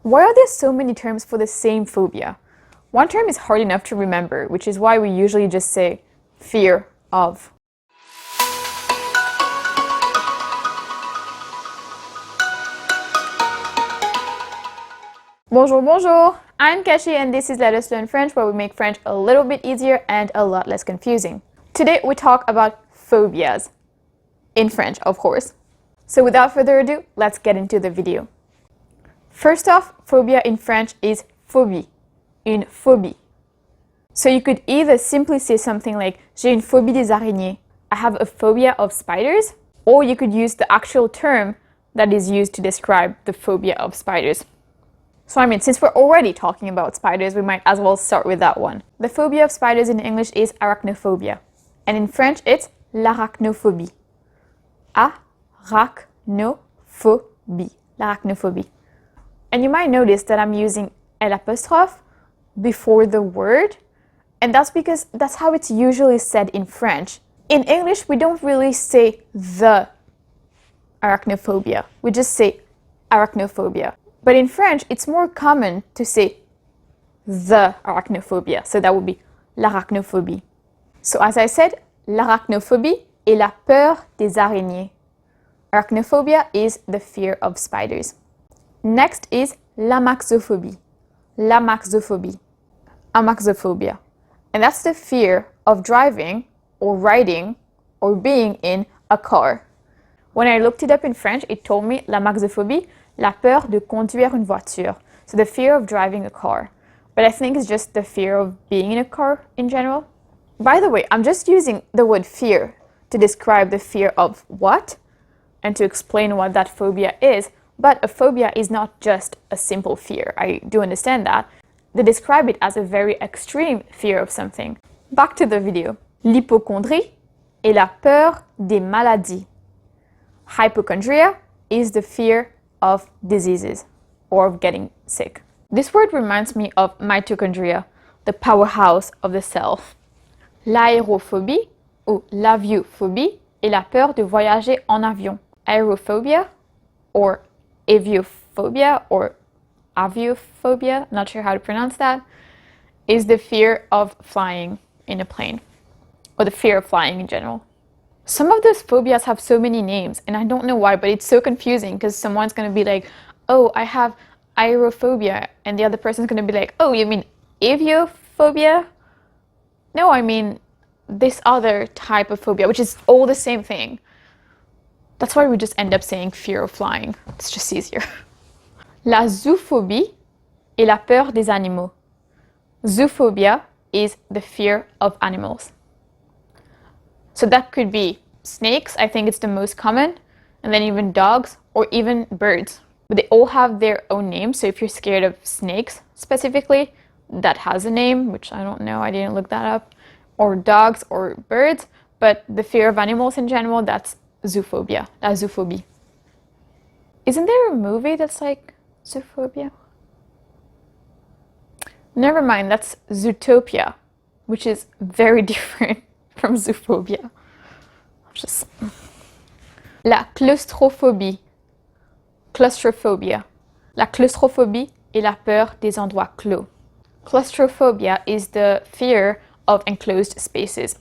Why are there so many terms for the same phobia? One term is hard enough to remember, which is why we usually just say fear of. Bonjour, bonjour! I'm Kashi and this is Let Us Learn French, where we make French a little bit easier and a lot less confusing. Today we talk about phobias. In French, of course. So without further ado, let's get into the video. First off, phobia in French is phobie, une phobie. So you could either simply say something like j'ai une phobie des araignées, I have a phobia of spiders, or you could use the actual term that is used to describe the phobia of spiders. So since we're already talking about spiders, we might as well start with that one. The phobia of spiders in English is arachnophobia, and in French it's l'arachnophobie. Arachnophobie, l'arachnophobie. And you might notice that I'm using l'apostrophe before the word, and that's because that's how it's usually said in French. In English, we don't really say the arachnophobia, we just say arachnophobia. But in French, it's more common to say the arachnophobia, so that would be l'arachnophobie. So as I said, l'arachnophobie est la peur des araignées. Arachnophobia is the fear of spiders. Next is la maxophobie. La maxophobie. Amaxophobia. And that's the fear of driving or riding or being in a car. When I looked it up in French, it told me la maxophobie, la peur de conduire une voiture. So the fear of driving a car. But I think it's just the fear of being in a car in general. By the way, I'm just using the word fear to describe the fear of what and to explain what that phobia is. But a phobia is not just a simple fear. I do understand that. They describe it as a very extreme fear of something. Back to the video. L'hypochondrie est la peur des maladies. Hypochondria is the fear of diseases or of getting sick. This word reminds me of mitochondria, the powerhouse of the cell. L'aérophobie ou l'aviophobie est la peur de voyager en avion. Aerophobia or aviophobia or aviophobia, not sure how to pronounce that, is the fear of flying in a plane or the fear of flying in general. Some of those phobias have so many names and I don't know why, but it's so confusing because someone's going to be like, oh, I have aerophobia, and the other person's going to be like, oh, you mean aviophobia? No, I mean this other type of phobia, which is all the same thing. That's why we just end up saying fear of flying. It's just easier. La zoophobie est la peur des animaux. Zoophobia is the fear of animals. So that could be snakes, I think it's the most common, and then even dogs or even birds. But they all have their own names, so if you're scared of snakes specifically, that has a name, which I don't know, I didn't look that up, or dogs or birds, but the fear of animals in general, that's zoophobia, la zoophobie. Isn't there a movie that's like Zoophobia? Never mind, that's Zootopia, which is very different from zoophobia. La claustrophobie. Claustrophobia. La claustrophobie est la peur des endroits clos. Claustrophobia is the fear of enclosed spaces.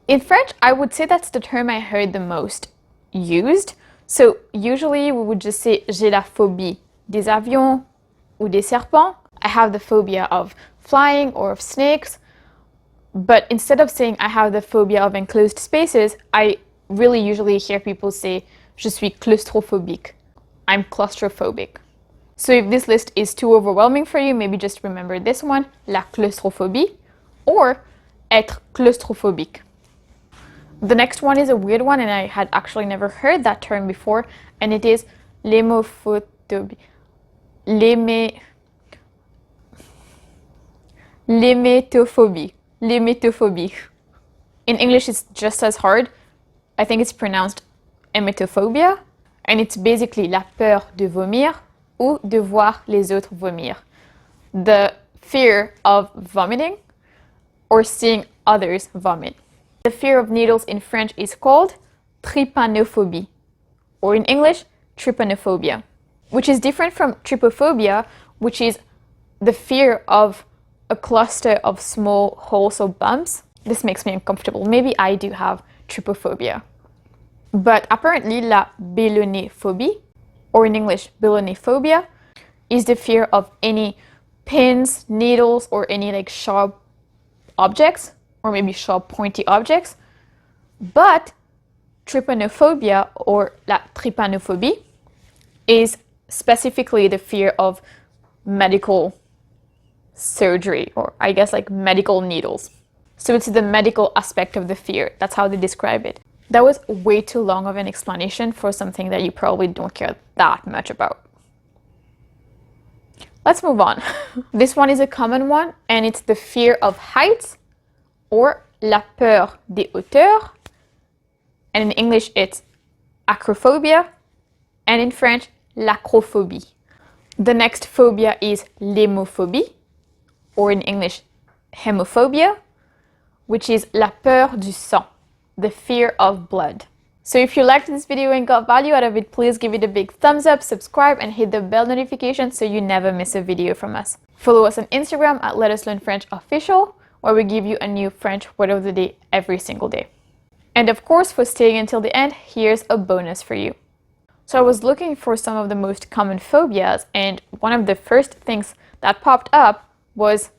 In French, I would say that's the term I heard the most used. So usually we would just say j'ai la phobie des avions ou des serpents. I have the phobia of flying or of snakes. But instead of saying I have the phobia of enclosed spaces, I really usually hear people say je suis claustrophobique. I'm claustrophobic. So if this list is too overwhelming for you, maybe just remember this one, la claustrophobie, or être claustrophobique. The next one is a weird one, and I had actually never heard that term before, and it is Lemophobia. Lemophobia. In English, it's just as hard. I think it's pronounced emetophobia, and it's basically la peur de vomir ou de voir les autres vomir. The fear of vomiting or seeing others vomit. The fear of needles in French is called trypanophobia, or in English, trypanophobia. which is different from trypophobia, which is the fear of a cluster of small holes or bumps. This makes me uncomfortable. Maybe I do have trypophobia. But apparently la Belonephobie, or in English Belonephobia, is the fear of any pins, needles, or any like sharp objects, or maybe sharp pointy objects. But Trypanophobia, or la Trypanophobie, is specifically the fear of medical surgery, or I guess like medical needles. So it's the medical aspect of the fear. That's how they describe it. That was way too long of an explanation for something that you probably don't care that much about. Let's move on. This one is a common one, and it's the fear of heights, or la peur des hauteurs. And in English, it's Acrophobia, and in French, l'acrophobie. The next phobia is Lemophobie, or in English, Hemophobia, which is la peur du sang, the fear of blood. So if you liked this video and got value out of it, please give it a big thumbs up, subscribe, and hit the bell notification so you never miss a video from us. Follow us on Instagram at Let Us Learn French Official, where we give you a new French word of the day every single day. And of course, for staying until the end, here's a bonus for you. So I was looking for some of the most common phobias, and one of the first things that popped up was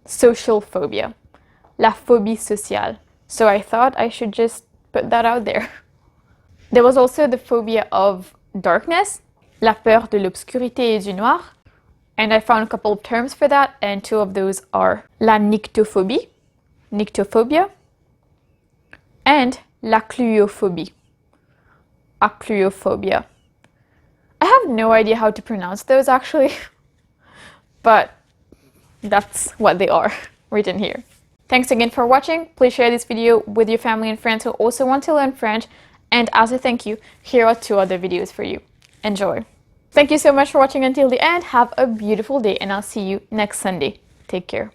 social phobia, la phobie sociale. So I thought I should just put that out there. There was also the phobia of darkness, la peur de l'obscurité et du noir. And I found a couple of terms for that, and two of those are la nyctophobie, nyctophobia, and la cluophobie, acrophobia. I have no idea how to pronounce those actually, but that's what they are written here. Thanks again for watching. Please share this video with your family and friends who also want to learn French. And as a thank you, here are 2 other videos for you. Enjoy. Thank you so much for watching until the end. Have a beautiful day, and I'll see you next Sunday. Take care.